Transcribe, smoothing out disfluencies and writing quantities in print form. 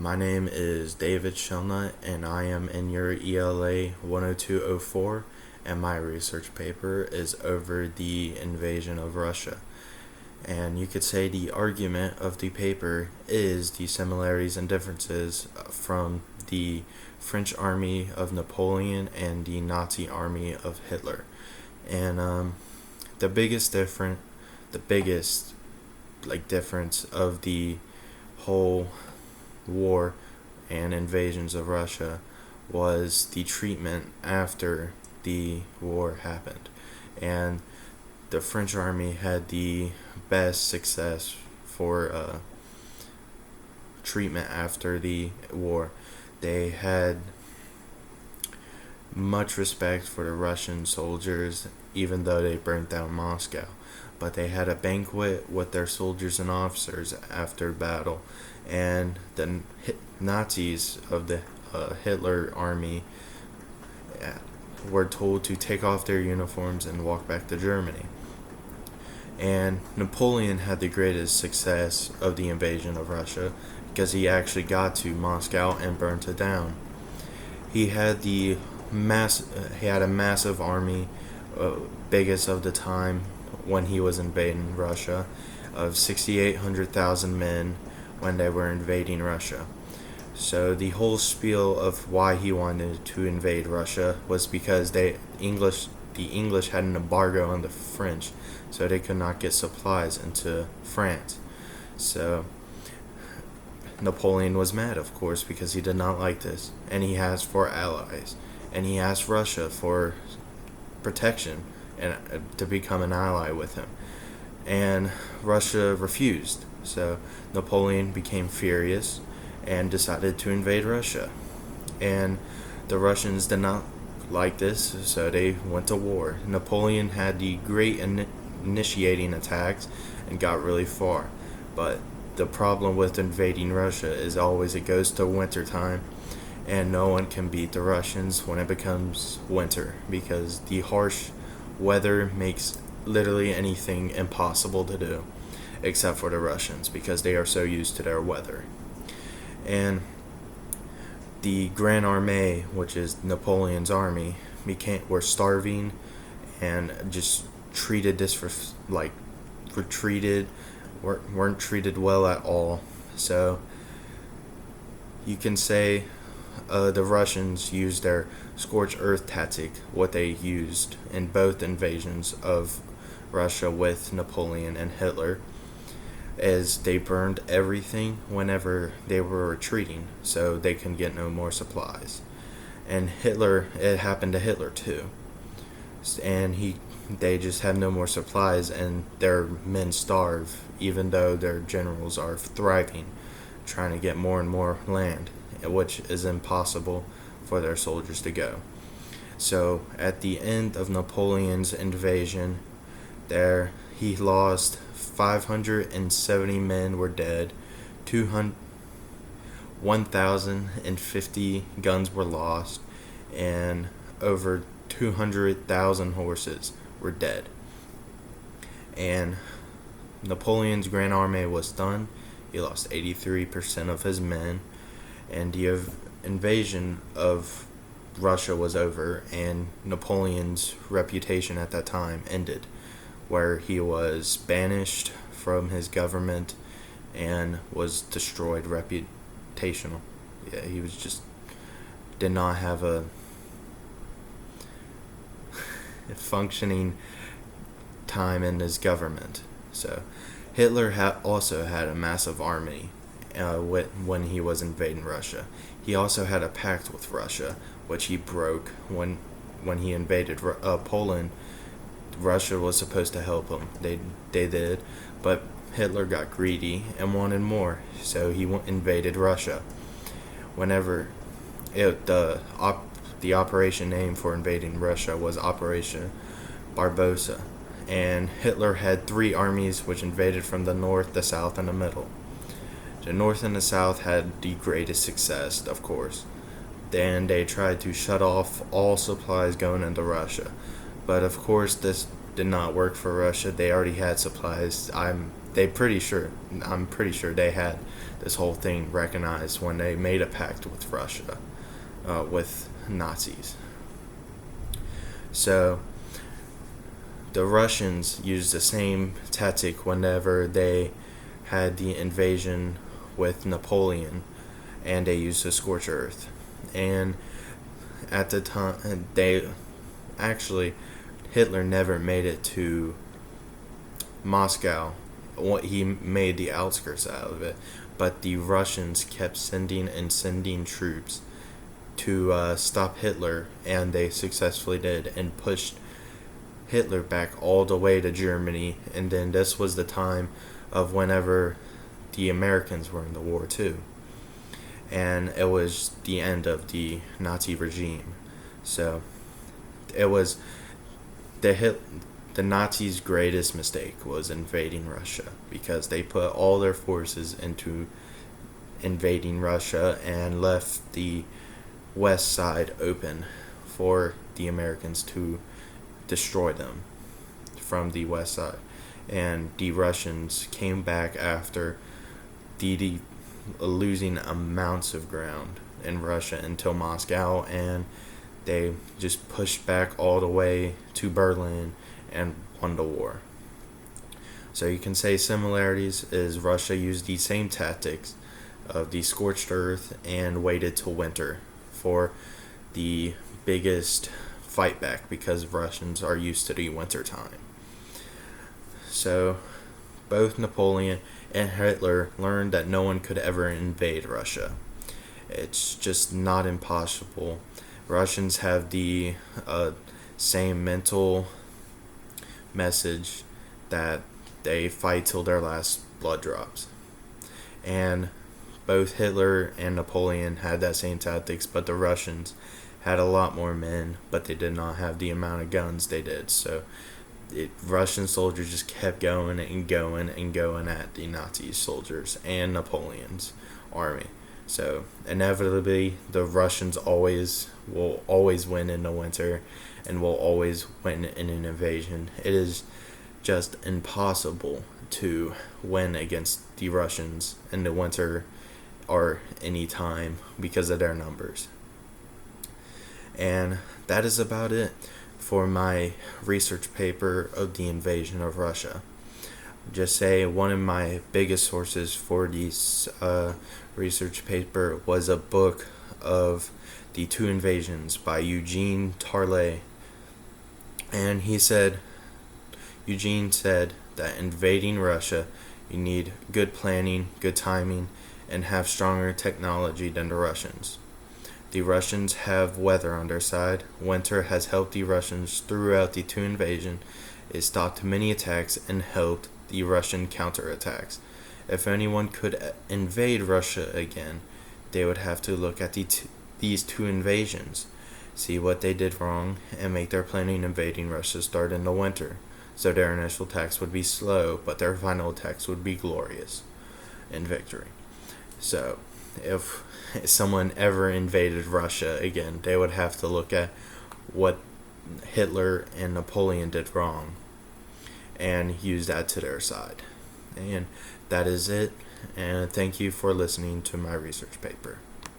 My name is David Shelnut, and I am in your ELA 10204, and my research paper is over the invasion of Russia. And you could say the argument of the paper is the similarities and differences from the French army of Napoleon and the Nazi army of Hitler. And the biggest difference, the biggest difference of the whole war and invasions of Russia was the treatment after the war happened. And the French army had the best success for treatment after the war. They had much respect for the Russian soldiers, even though they burnt down Moscow. But they had a banquet with their soldiers and officers after battle, and the Nazis of the Hitler army were told to take off their uniforms and walk back to Germany. And Napoleon had the greatest success of the invasion of Russia because he actually got to Moscow and burnt it down. He had he had a massive army, biggest of the time when he was invading Russia, of 6,800,000 men when they were invading Russia. So the whole spiel of why he wanted to invade Russia was because the English had an embargo on the French, so they could not get supplies into France. So Napoleon was mad, of course, because he did not like this, and he asked for allies, and he asked Russia for protection and to become an ally with him, and Russia refused. So Napoleon became furious and decided to invade Russia, and the Russians did not like this, so they went to war. Napoleon had the great initiating attacks and got really far, but the problem with invading Russia is always it goes to winter time, and no one can beat the Russians when it becomes winter, because the harsh weather makes literally anything impossible to do, except for the Russians, because they are so used to their weather. And the Grand Armée, which is Napoleon's army, were starving and just retreated, weren't treated well at all. So you can say the Russians used their scorched earth tactic, what they used in both invasions of Russia with Napoleon and Hitler, as they burned everything whenever they were retreating, so they can get no more supplies. And it happened to Hitler too, and they just have no more supplies, and their men starve, even though their generals are thriving, trying to get more and more land, which is impossible for their soldiers to go. So at the end of Napoleon's invasion, he lost 570 men were dead, 1,050 guns were lost, and over 200,000 horses were dead. And Napoleon's Grand Army was done. He lost 83% of his men, and the invasion of Russia was over, and Napoleon's reputation at that time ended, where he was banished from his government and was destroyed reputational. Yeah, he was just did not have a functioning time in his government. So Hitler also had a massive army when he was invading Russia. He also had a pact with Russia, which he broke when he invaded Poland. Russia was supposed to help him. They did, but Hitler got greedy and wanted more, so he invaded Russia. Whenever the operation name for invading Russia was Operation Barbarossa, and Hitler had 3 armies which invaded from the north, the south, and the middle. The north and the south had the greatest success, of course. Then they tried to shut off all supplies going into Russia. But of course, this did not work for Russia. They already had supplies. I'm pretty sure they had this whole thing recognized when they made a pact with Russia, with Nazis. So the Russians used the same tactic whenever they had the invasion with Napoleon, and they used the scorched earth. And at the time, Hitler never made it to Moscow. He made the outskirts out of it, but the Russians kept sending troops to stop Hitler, and they successfully did, and pushed Hitler back all the way to Germany. And then this was the time of whenever the Americans were in the war too, and it was the end of the Nazi regime. So it was the Nazis' greatest mistake was invading Russia, because they put all their forces into invading Russia and left the west side open for the Americans to destroy them from the west side. And the Russians came back after the losing amounts of ground in Russia until Moscow, and they just pushed back all the way to Berlin and won the war. So you can say similarities is Russia used the same tactics of the scorched earth and waited till winter for the biggest fight back, because Russians are used to the winter time. So both Napoleon and Hitler learned that no one could ever invade Russia. It's just not impossible. Russians have the same mental message that they fight till their last blood drops. And both Hitler and Napoleon had that same tactics, but the Russians had a lot more men, but they did not have the amount of guns they did. So Russian soldiers just kept going and going and going at the Nazi soldiers and Napoleon's army. So inevitably, the Russians will always win in the winter, and will always win in an invasion. It is just impossible to win against the Russians in the winter or any time because of their numbers. And that is about it for my research paper of the invasion of Russia. Just say one of my biggest sources for this research paper was a book of the two invasions by Eugene Tarlet. And Eugene said that invading Russia, you need good planning, good timing, and have stronger technology than the Russians. The Russians have weather on their side. Winter has helped the Russians throughout the two invasions. It stopped many attacks and helped the Russian counterattacks. If anyone could invade Russia again, they would have to look at these two invasions, see what they did wrong, and make their planning invading Russia start in the winter. So their initial attacks would be slow, but their final attacks would be glorious in victory. So if someone ever invaded Russia again, they would have to look at what Hitler and Napoleon did wrong and use that to their side. And that is it. And thank you for listening to my research paper.